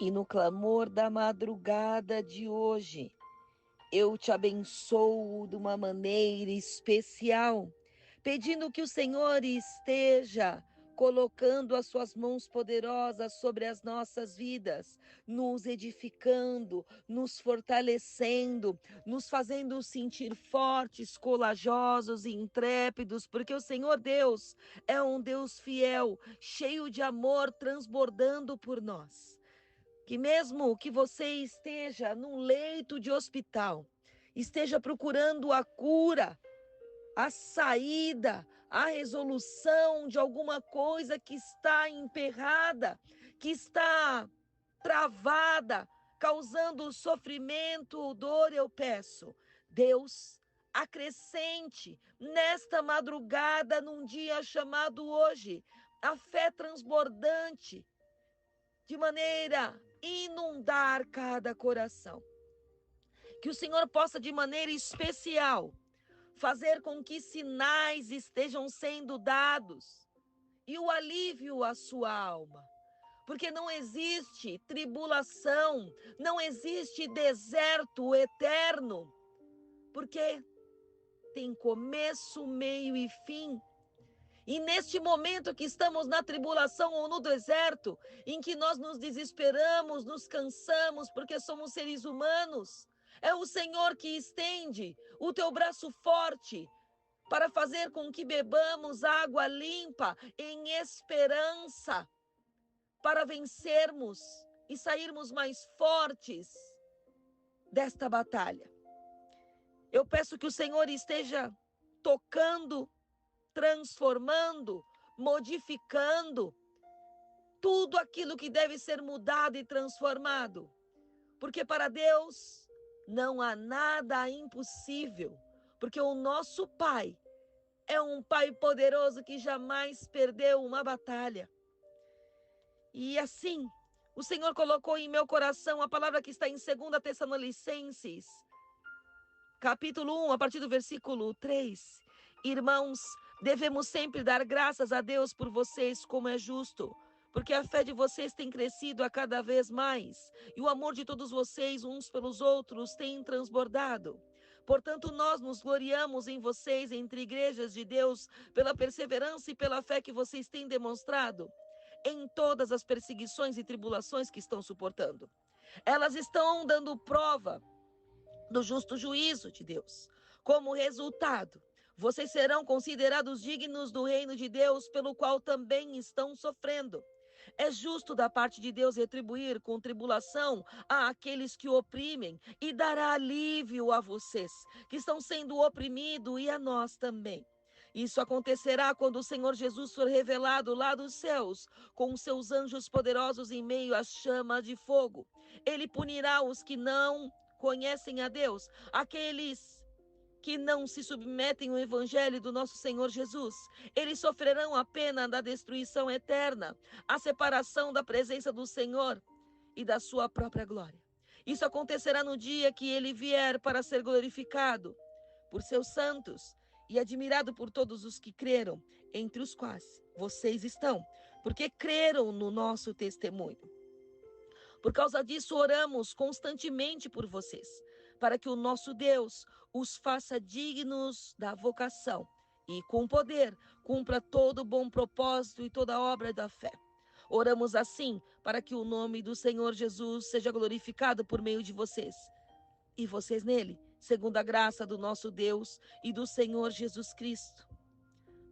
E no clamor da madrugada de hoje, eu te abençoo de uma maneira especial, pedindo que o Senhor esteja colocando as suas mãos poderosas sobre as nossas vidas, nos edificando, nos fortalecendo, nos fazendo sentir fortes, corajosos e intrépidos, porque o Senhor Deus é um Deus fiel, cheio de amor, transbordando por nós. Que mesmo que você esteja num leito de hospital, esteja procurando a cura, a saída, a resolução de alguma coisa que está emperrada, que está travada, causando sofrimento, dor, eu peço, Deus, acrescente nesta madrugada, num dia chamado hoje, a fé transbordante, de maneira a inundar cada coração. Que o Senhor possa, de maneira especial, fazer com que sinais estejam sendo dados e o alívio à sua alma. Porque não existe tribulação, não existe deserto eterno, porque tem começo, meio e fim. E neste momento que estamos na tribulação ou no deserto, em que nós nos desesperamos, nos cansamos, porque somos seres humanos, é o Senhor que estende o teu braço forte para fazer com que bebamos água limpa em esperança, para vencermos e sairmos mais fortes desta batalha. Eu peço que o Senhor esteja tocando, transformando, modificando tudo aquilo que deve ser mudado e transformado. Porque para Deus não há nada impossível. Porque o nosso Pai é um Pai poderoso que jamais perdeu uma batalha. E assim, o Senhor colocou em meu coração a palavra que está em 2 Tessalonicenses, capítulo 1, a partir do versículo 3. Irmãos, devemos sempre dar graças a Deus por vocês, como é justo, porque a fé de vocês tem crescido a cada vez mais, e o amor de todos vocês uns pelos outros tem transbordado. Portanto, nós nos gloriamos em vocês, entre igrejas de Deus, pela perseverança e pela fé que vocês têm demonstrado em todas as perseguições e tribulações que estão suportando. Elas estão dando prova do justo juízo de Deus. Como resultado, vocês serão considerados dignos do reino de Deus, pelo qual também estão sofrendo. É justo da parte de Deus retribuir com tribulação àqueles que oprimem e dará alívio a vocês que estão sendo oprimidos e a nós também. Isso acontecerá quando o Senhor Jesus for revelado lá dos céus, com seus anjos poderosos em meio à chama de fogo. Ele punirá os que não conhecem a Deus, aqueles que não se submetem ao evangelho do nosso Senhor Jesus. Eles sofrerão a pena da destruição eterna, a separação da presença do Senhor e da sua própria glória. Isso acontecerá no dia que ele vier para ser glorificado por seus santos e admirado por todos os que creram, entre os quais vocês estão, porque creram no nosso testemunho. Por causa disso, oramos constantemente por vocês, para que o nosso Deus os faça dignos da vocação e, com poder, cumpra todo bom propósito e toda obra da fé. Oramos assim para que o nome do Senhor Jesus seja glorificado por meio de vocês, e vocês nele, segundo a graça do nosso Deus e do Senhor Jesus Cristo.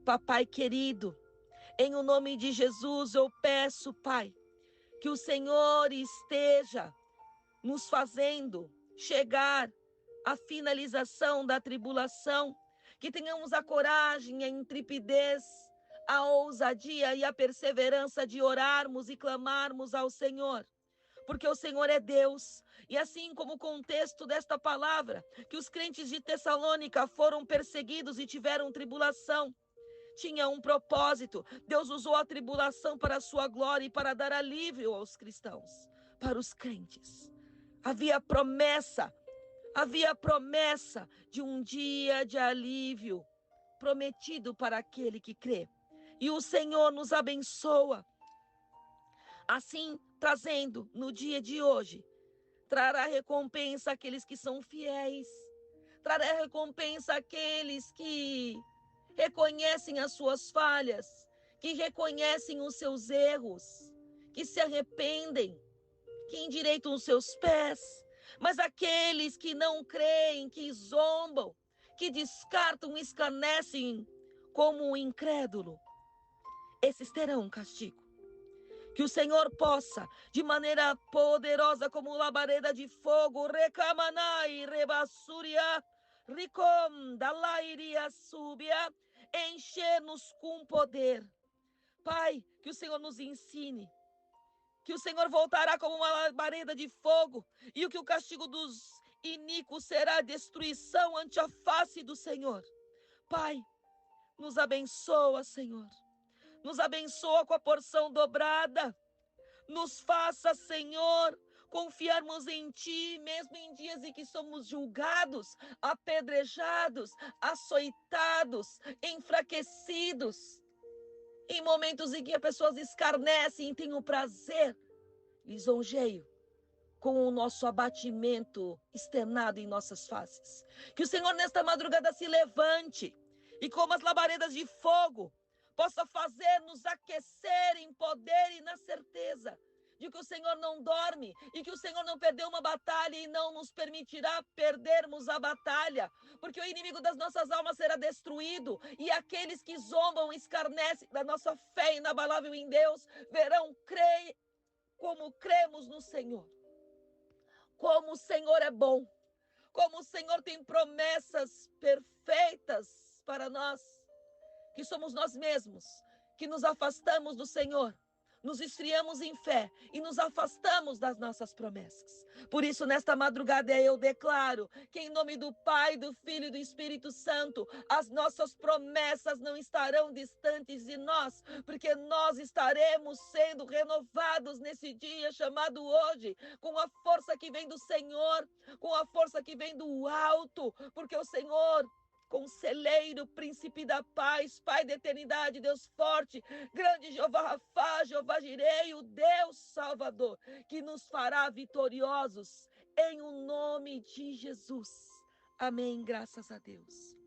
Papai querido, em o nome de Jesus eu peço, Pai, que o Senhor esteja nos fazendo chegar à finalização da tribulação, que tenhamos a coragem, a intrepidez, a ousadia e a perseverança de orarmos e clamarmos ao Senhor, porque o Senhor é Deus. E assim como o contexto desta palavra, que os crentes de Tessalônica foram perseguidos e tiveram tribulação, tinha um propósito. Deus usou a tribulação para a sua glória e para dar alívio aos cristãos, para os crentes. Havia promessa de um dia de alívio prometido para aquele que crê. E o Senhor nos abençoa. Assim, trazendo no dia de hoje, trará recompensa àqueles que são fiéis, trará recompensa àqueles que reconhecem as suas falhas, que reconhecem os seus erros, que se arrependem, que endireitam os seus pés. Mas aqueles que não creem, que zombam, que descartam, escarnecem como um incrédulo, esses terão um castigo. Que o Senhor possa, de maneira poderosa, como labareda de fogo, recamanai, rebassuria, ricom, dalairia, súbia, encher-nos com poder. Pai, que o Senhor nos ensine, que o Senhor voltará como uma labareda de fogo, e o que o castigo dos iníquos será destruição ante a face do Senhor. Pai, nos abençoa, Senhor. Nos abençoa com a porção dobrada. Nos faça, Senhor, confiarmos em Ti, mesmo em dias em que somos julgados, apedrejados, açoitados, enfraquecidos. Em momentos em que as pessoas escarnecem e têm o prazer, lisonjeio, com o nosso abatimento externado em nossas faces. Que o Senhor nesta madrugada se levante e como as labaredas de fogo, possa fazer-nos aquecer em poder e na certeza de que o Senhor não dorme e que o Senhor não perdeu uma batalha e não nos permitirá perdermos a batalha, porque o inimigo das nossas almas será destruído e aqueles que zombam, escarnecem da nossa fé inabalável em Deus, verão crer como cremos no Senhor. Como o Senhor é bom, como o Senhor tem promessas perfeitas para nós, que somos nós mesmos, que nos afastamos do Senhor, nos esfriamos em fé e nos afastamos das nossas promessas. Por isso, nesta madrugada eu declaro que em nome do Pai, do Filho e do Espírito Santo, as nossas promessas não estarão distantes de nós, porque nós estaremos sendo renovados nesse dia chamado hoje, com a força que vem do Senhor, com a força que vem do alto, porque o Senhor, Conselheiro, Príncipe da Paz, Pai da Eternidade, Deus forte, grande Jeová Rafá, Jeová Jirei, o Deus Salvador, que nos fará vitoriosos em o nome de Jesus. Amém, graças a Deus.